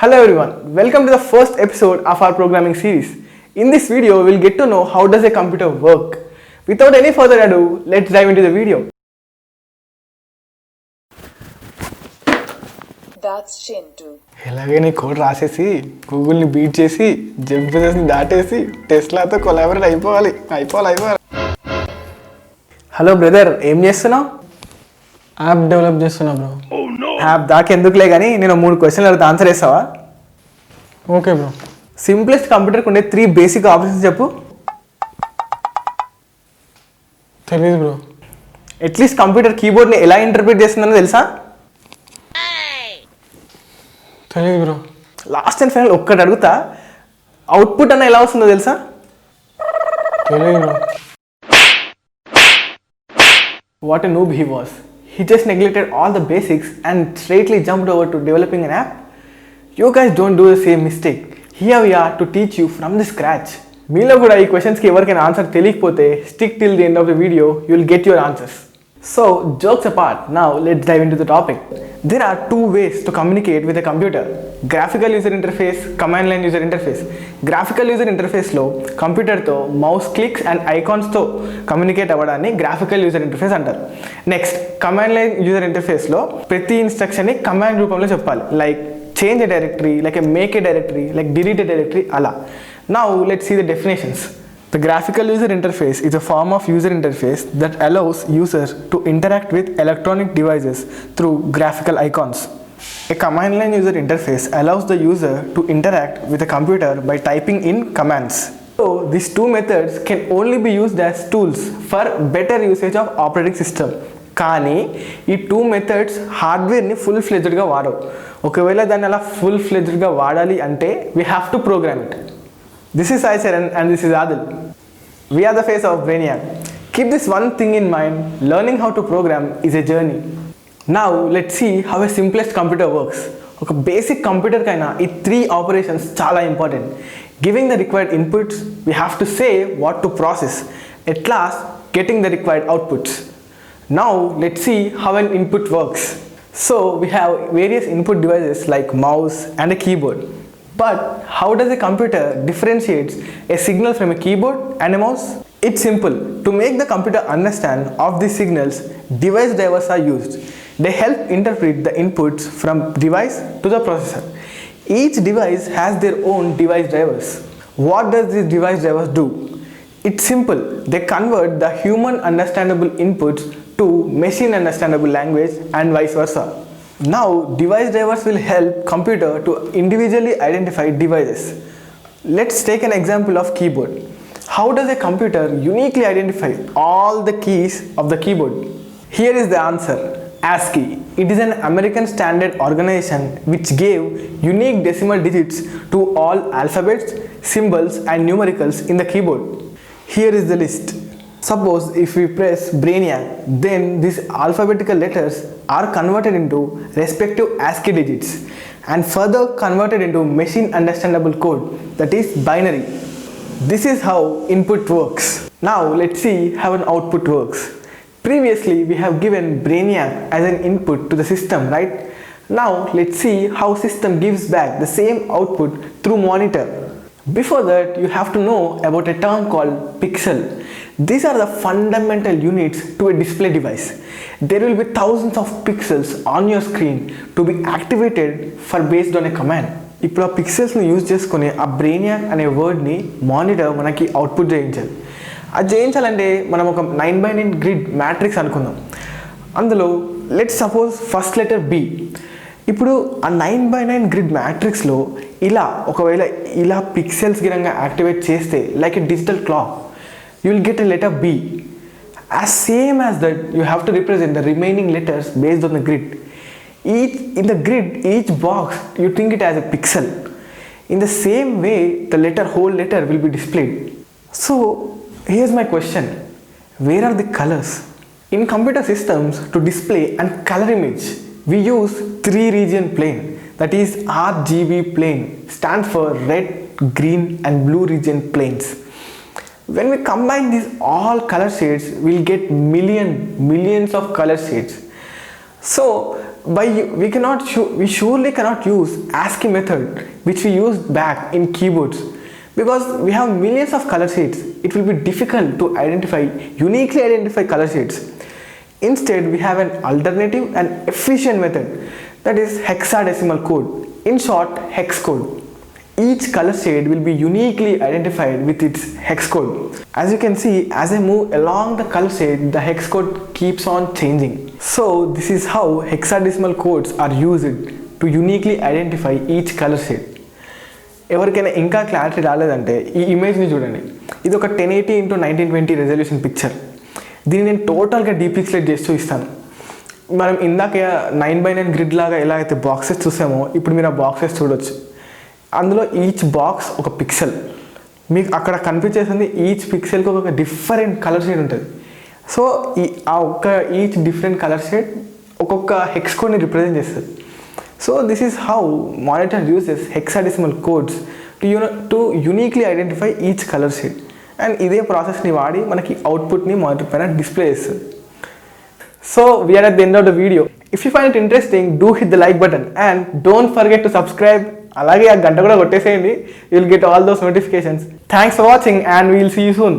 Hello everyone, welcome to the first episode of our programming series. In this video, we'll get to know how does a computer work. Without any further ado, let's dive into the video. That's Chintu. ఎలాగే నీ code రాసేసి గూగుల్ని beat చేసి జెఫ్బెజోస్ని దాటేసి టెస్లాతో collaborate అయిపోవాలి. Hello brother, ఏం చేస్తున్నావు? App develop చేస్తున్నా bro. App దాకా ఎందుకులే కానీ నేను 3 క్వశ్చన్లు అడిగితే ఆన్సర్ చేస్తావా? Okay bro. సింప్లెస్ట్ కంప్యూటర్కి ఉండే 3 బేసిక్ ఆపరేషన్స్ చెప్పు. తెలీదు బ్రో. అట్లీస్ట్ కంప్యూటర్ కీబోర్డ్ని ఎలా ఇంటర్ప్రిట్ చేస్తుందో తెలుసా? తెలీదు బ్రో. లాస్ట్ అండ్ ఫైనల్ ఒక్కటి అడుగుతా, అవుట్పుట్ అన్న ఎలా వస్తుందో తెలుసా? తెలీదు bro. What a noob he was. He just neglected all the basics and straightly jumped over to developing an app. You guys don't do the same mistake. Here we are to teach you from the scratch. మీలో కూడా ఈ క్వశ్చన్స్కి ఎవరికైనా answer తెలియకపోతే stick till the end of the video, you will get your answers. So, jokes apart, now let's dive into the topic. There are 2 ways to communicate with a computer. Graphical user interface, command line user interface. Graphical user interface లో కంప్యూటర్తో mouse clicks and ఐకాన్స్తో communicate అవ్వడాన్ని graphical user interface అంటారు. Next command line user ఇంటర్ఫేస్లో ప్రతి ఇన్స్ట్రక్షన్ని command రూపంలో చెప్పాలి. Like change a directory, like make a directory, like delete a directory అలా. Now let's see the definitions. The graphical user interface is a form of user interface that allows users to interact with electronic devices through graphical icons. A command line user interface allows the user to interact with a computer by typing in commands. So these 2 methods can only be used as tools for better usage of operating system. కానీ ఈ 2 methods హార్డ్వేర్ని full ఫ్లెజ్డ్గా వాడవు. ఒకవేళ దాన్ని అలా full ఫ్లెజ్డ్గా వాడాలి అంటే we have to programme it. This is Sai Charan and this is Adil. We are the face of Brainiac. Keep this one thing in mind, learning how to program is a journey. Now let's see how a simplest computer works. ఒక basic computer కైనా ఈ 3 operations చాలా important. Giving the required inputs, we have to say what to process. At last, getting the required outputs. Now let's see how an input works. So we have various input devices like mouse and a keyboard. But how does a computer differentiate a signal from a keyboard and a mouse? It's simple. To make the computer understand of these signals, device drivers are used. They help interpret the inputs from device to the processor. Each device has their own device drivers. What does these device drivers do? It's simple. They convert the human understandable inputs to machine understandable language and vice versa. Now, device drivers will help computer to individually identify devices. Let's take an example of keyboard. How does a computer uniquely identify all the keys of the keyboard? Here is the answer. ASCII. It is an American standard organization which gave unique decimal digits to all alphabets, symbols and numericals in the keyboard. Here is the list. Suppose if we press Brainiac, then these alphabetical letters are converted into respective ASCII digits and further converted into machine understandable code, that is binary. This is how input works. Now let's see how an output works. Previously we have given Brainiac as an input to the system, right? Now let's see how system gives back the same output through monitor. Before that, you have to know about a term called pixel. These are the fundamental units to a display device. There will be thousands of pixels on your screen to be activated for based on a command. ఇప్పుడు ఆ పిక్సెల్స్ని use చేసుకుని ఆ బ్రెయినియాక్ అనే వర్డ్ని monitor మనకి output చేయించాలి. అది చేయించాలంటే మనం ఒక 9x9 గ్రిడ్ మ్యాట్రిక్స్ అనుకుందాం. అందులో let's suppose first letter B. ఇప్పుడు ఆ 9x9 గ్రిడ్ మ్యాట్రిక్స్లో ఒకవేళ ఇలా పిక్సెల్స్ గిరంగా యాక్టివేట్ చేస్తే like a digital clock, you will get a letter B. As same as that, you have to represent the remaining letters based on the grid. In the grid, each box, you think it as a pixel. In the same way, the whole letter will be displayed. So, here's my question. Where are the colors? In computer systems, to display and color image, we use 3 region plane. That is RGB plane, stands for red, green and blue region planes. When we combine these all color shades, we'll get millions of color shades. So We surely cannot use ASCII method which we used back in keyboards, because we have millions of color shades. It will be difficult to uniquely identify color shades. Instead, we have an alternative and efficient method, that is hexadecimal code, in short hex code. Each color shade will be uniquely identified with its hex code. As you can see, as I move along the color shade, the hex code keeps on changing. So this is how hexadecimal codes are used to uniquely identify each color shade. ఎవరికైనా ఇంకా clarity రాలేదంటే ఈ ఇమేజ్ని చూడండి. ఇది ఒక 1080 x 1920 resolution picture. దీన్ని నేను టోటల్గా డీపిక్స్లేట్ చేసి చూపిస్తాను. మనం ఇందాక 9x9 గ్రిడ్ లాగా ఎలా అయితే బాక్సెస్ చూసామో ఇప్పుడు మీరు ఆ బాక్సెస్ చూడొచ్చు. అందులో ఈచ్ బాక్స్ ఒక పిక్సెల్. మీకు అక్కడ కనిపించేసింది ఈచ్ పిక్సెల్కి ఒక డిఫరెంట్ కలర్ షేడ్ ఉంటుంది. So each different colour shade ఒక్కొక్క హెక్స్ కోడ్ని రిప్రజెంట్ చేస్తుంది. So this is how monitor uses hexadecimal codes to uniquely identify each colour shade. And ఇదే ప్రాసెస్ని వాడి మనకి అవుట్పుట్ని మానిటర్ పైన డిస్ప్లే చేస్తుంది. So we are at the end of the video. If you find it interesting, do hit the like button and don't forget to subscribe. అలాగే ఆ గంట కూడా కొట్టేసేయండి. You will get all those notifications. Thanks for watching and we will see you soon.